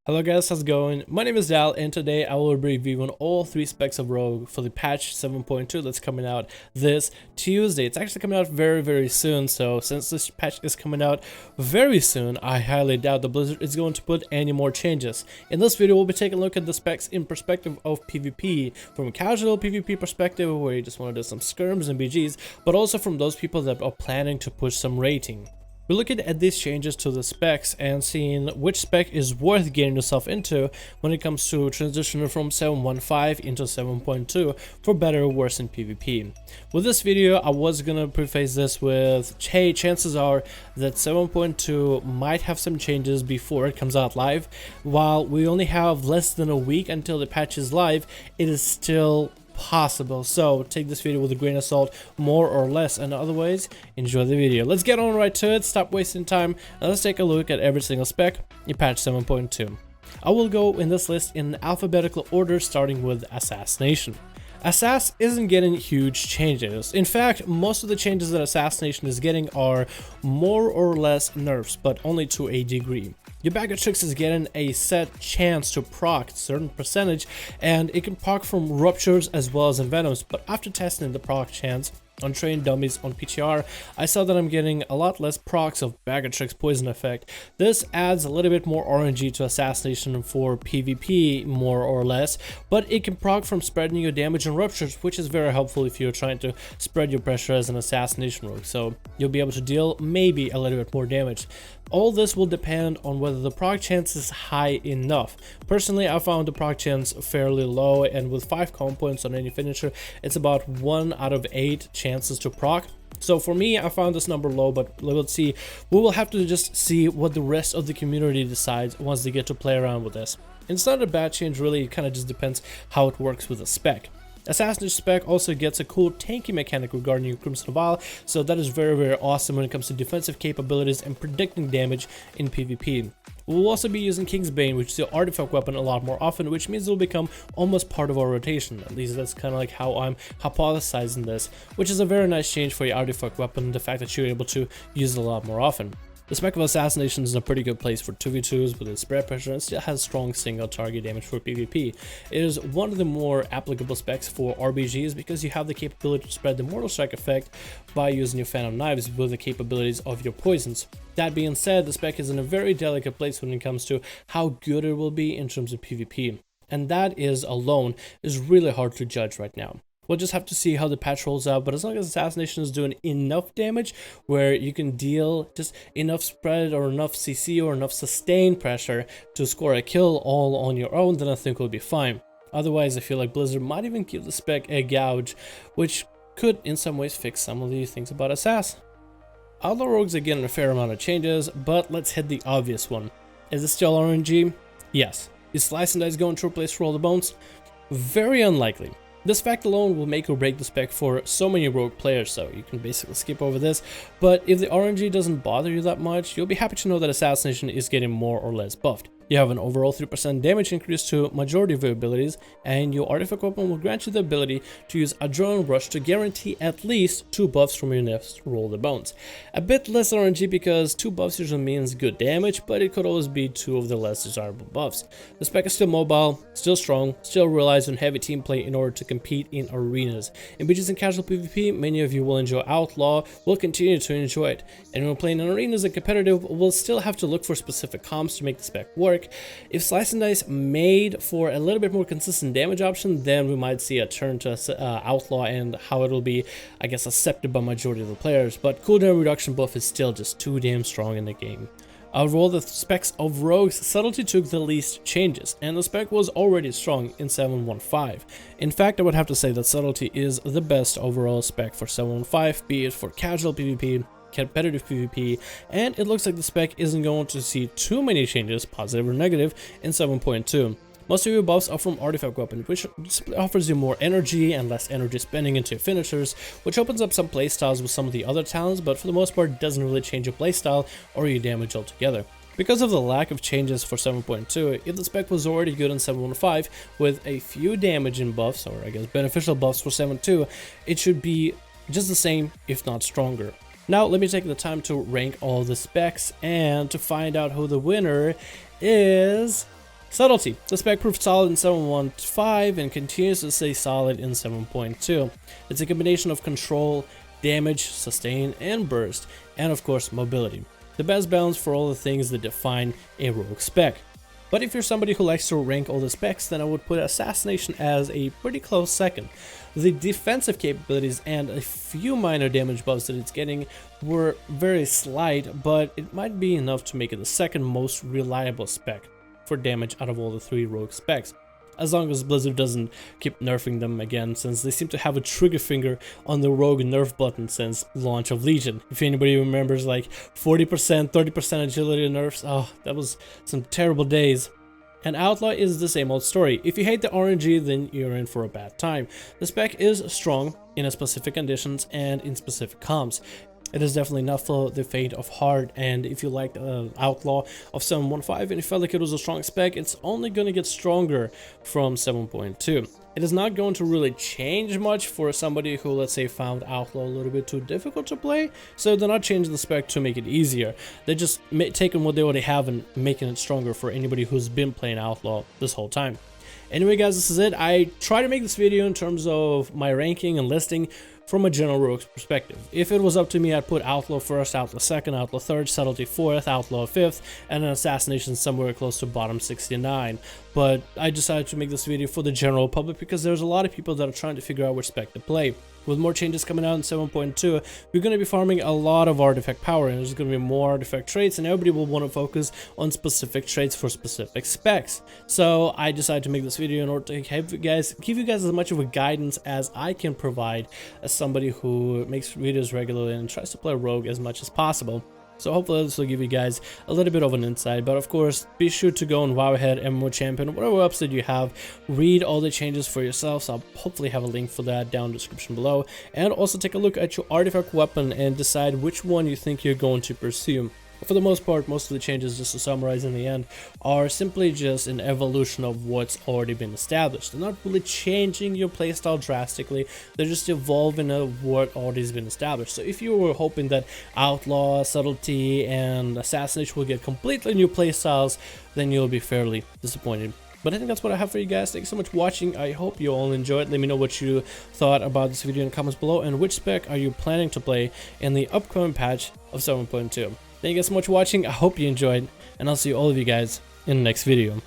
Hello guys, how's it going? My name is Dal and today I will be reviewing all 3 specs of Rogue for the patch 7.2 that's coming out this Tuesday. It's actually coming out very soon, so since this patch is coming out very soon, I highly doubt the Blizzard is going to put any more changes. In this video, we'll be taking a look at the specs in perspective of PvP, from a casual PvP perspective where you just want to do some skirms and BGs, but also from those people that are planning to push some rating. We're looking at these changes to the specs and seeing which spec is worth getting yourself into when it comes to transitioning from 7.15 into 7.2 for better or worse in PvP. With this video, I was gonna preface this with, hey, chances are that 7.2 might have some changes before it comes out live. While we only have less than a week until the patch is live, it is still possible, so take this video with a grain of salt, more or less, and otherwise enjoy the video. Let's get on right to it, stop wasting time, and let's take a look at every single spec in patch 7.2. I will go in this list in alphabetical order, starting with Assassination. Assass isn't getting huge changes. In fact, most of the changes that Assassination is getting are more or less nerfs, but only to a degree. Your bag of tricks is getting a set chance to proc a certain percentage, and it can proc from ruptures as well as envenoms, but after testing the proc chance on trained dummies on PTR, I saw that I'm getting a lot less procs of bag of tricks poison effect. This adds a little bit more RNG to Assassination for PvP, more or less, but it can proc from spreading your damage and ruptures, which is very helpful if you're trying to spread your pressure as an Assassination Rogue, so you'll be able to deal maybe a little bit more damage. All this will depend on whether the proc chance is high enough. Personally, I found the proc chance fairly low, and with 5 comp points on any finisher, it's about 1 out of 8 chances to proc. So for me, I found this number low, but let's see. We will have to just see what the rest of the community decides once they get to play around with this. It's not a bad change, really. It kind of just depends how it works with the spec. Assassination spec also gets a cool tanky mechanic regarding your Crimson Vial, so that is very awesome when it comes to defensive capabilities and predicting damage in PvP. We'll also be using King's Bane, which is the artifact weapon, a lot more often, which means it will become almost part of our rotation. At least that's kind of like how I'm hypothesizing this, which is a very nice change for your artifact weapon, the fact that you're able to use it a lot more often. The spec of Assassination is a pretty good place for 2v2s with its spread pressure and still has strong single target damage for PvP. It is one of the more applicable specs for RBGs because you have the capability to spread the Mortal Strike effect by using your Phantom Knives with the capabilities of your poisons. That being said, the spec is in a very delicate place when it comes to how good it will be in terms of PvP, and that is alone is really hard to judge right now. We'll just have to see how the patch rolls out, but as long as Assassination is doing enough damage where you can deal just enough spread or enough CC or enough sustained pressure to score a kill all on your own, then I think we'll be fine. Otherwise, I feel like Blizzard might even give the spec a gouge, which could in some ways fix some of the things about Assass. Outlaw Rogues are getting a fair amount of changes, but let's hit the obvious one. Is it still RNG? Yes. Is Slice and Dice going to replace Roll the Bones? Very unlikely. This fact alone will make or break the spec for so many rogue players, so you can basically skip over this. But if the RNG doesn't bother you that much, you'll be happy to know that Assassination is getting more or less buffed. You have an overall 3% damage increase to majority of your abilities, and your artifact weapon will grant you the ability to use Adrenaline Rush to guarantee at least 2 buffs from your next Roll the Bones. A bit less RNG because 2 buffs usually means good damage, but it could always be 2 of the less desirable buffs. The spec is still mobile, still strong, still relies on heavy team play in order to compete in arenas. In BGs and casual PvP, many of you will enjoy Outlaw, will continue to enjoy it, and when playing in arenas and competitive, we'll still have to look for specific comps to make the spec work. If Slice and Dice made for a little bit more consistent damage option, then we might see a turn to Outlaw and how it will be, I guess, accepted by majority of the players, but cooldown reduction buff is still just too damn strong in the game. Overall, the specs of Rogues, Subtlety took the least changes, and the spec was already strong in 7.15. In fact, I would have to say that Subtlety is the best overall spec for 7.15, be it for casual PvP, competitive PvP, and it looks like the spec isn't going to see too many changes, positive or negative, in 7.2. Most of your buffs are from artifact weapon, which simply offers you more energy and less energy spending into your finishers, which opens up some playstyles with some of the other talents, but for the most part doesn't really change your playstyle or your damage altogether. Because of the lack of changes for 7.2, if the spec was already good in 7.15 with a few damage and buffs, or I guess beneficial buffs for 7.2, it should be just the same, if not stronger. Now let me take the time to rank all the specs and to find out who the winner is. Subtlety. The spec proved solid in 7.1.5 and continues to stay solid in 7.2. It's a combination of control, damage, sustain, and burst, and of course mobility. The best balance for all the things that define a rogue spec. But if you're somebody who likes to rank all the specs, then I would put Assassination as a pretty close second. The defensive capabilities and a few minor damage buffs that it's getting were very slight, but it might be enough to make it the second most reliable spec for damage out of all the 3 rogue specs. As long as Blizzard doesn't keep nerfing them again, since they seem to have a trigger finger on the rogue nerf button since launch of Legion. If anybody remembers like 40%, 30% agility nerfs, oh, that was some terrible days. And Outlaw is the same old story. If you hate the RNG, then you're in for a bad time. The spec is strong in specific conditions and in specific comps. It is definitely not for the faint of heart, and if you liked Outlaw of 7.15 and you felt like it was a strong spec, it's only going to get stronger from 7.2. It is not going to really change much for somebody who, let's say, found Outlaw a little bit too difficult to play, so they're not changing the spec to make it easier. They're just taking what they already have and making it stronger for anybody who's been playing Outlaw this whole time. Anyway guys, this is it. I try to make this video in terms of my ranking and listing from a general rogue's perspective. If it was up to me, I'd put Outlaw first, Outlaw second, Outlaw third, Subtlety fourth, Outlaw fifth, and then Assassination somewhere close to bottom 69. But I decided to make this video for the general public because there's a lot of people that are trying to figure out which spec to play. With more changes coming out in 7.2, we're going to be farming a lot of artifact power, and there's going to be more artifact traits, and everybody will want to focus on specific traits for specific specs. So I decided to make this video in order to give you guys as much of a guidance as I can provide as somebody who makes videos regularly and tries to play Rogue as much as possible. So hopefully this will give you guys a little bit of an insight, but of course be sure to go on Wowhead, MMO Champion, whatever website you have, read all the changes for yourself. So I'll hopefully have a link for that down in the description below, and also take a look at your artifact weapon and decide which one you think you're going to pursue. For the most part, most of the changes, just to summarize in the end, are simply just an evolution of what's already been established. They're not really changing your playstyle drastically, they're just evolving of what already has been established. So if you were hoping that Outlaw, Subtlety, and Assassination will get completely new playstyles, then you'll be fairly disappointed. But I think that's what I have for you guys. Thanks so much for watching. I hope you all enjoyed. Let me know what you thought about this video in the comments below, and which spec are you planning to play in the upcoming patch of 7.2. Thank you guys so much for watching. I hope you enjoyed, and I'll see all of you guys in the next video.